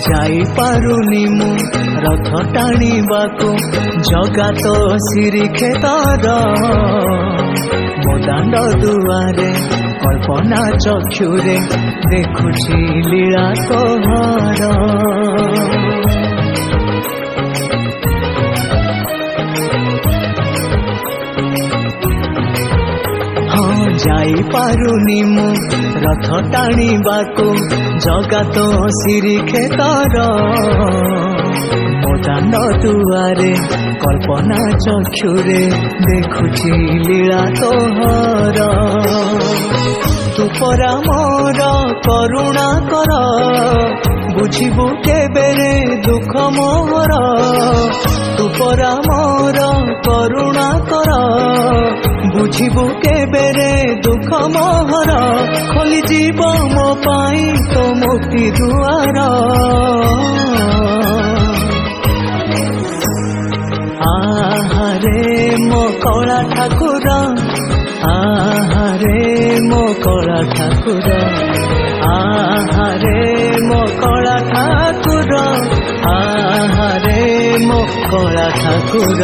जाई पारुनी मु रथ टाणीबाकू जगा तो श्रीक्षेत्र मो दांड दुआरे कल्पना चक्षुरे देखुची लीला तोहर। जाई पारुनी मु रथ टाणीबाकू जगा तो श्रीक्षेत्र मो दांड दुआरे कल्पना चक्षुरे देखुची लीला तोहर। तू परा मोर करुणा कर बुझिबु केबेरे दुख मोर। तू परा मोर करुणा कर बुझिबु केबेरे दुख मोहर। खोली जीव मो पाई तो मुक्ति दुआर। आहारे मो कला ठाकुर आहारे मो कला ठाकुर आहारे मो कला ठाकुर आहारे मो कला ठाकुर।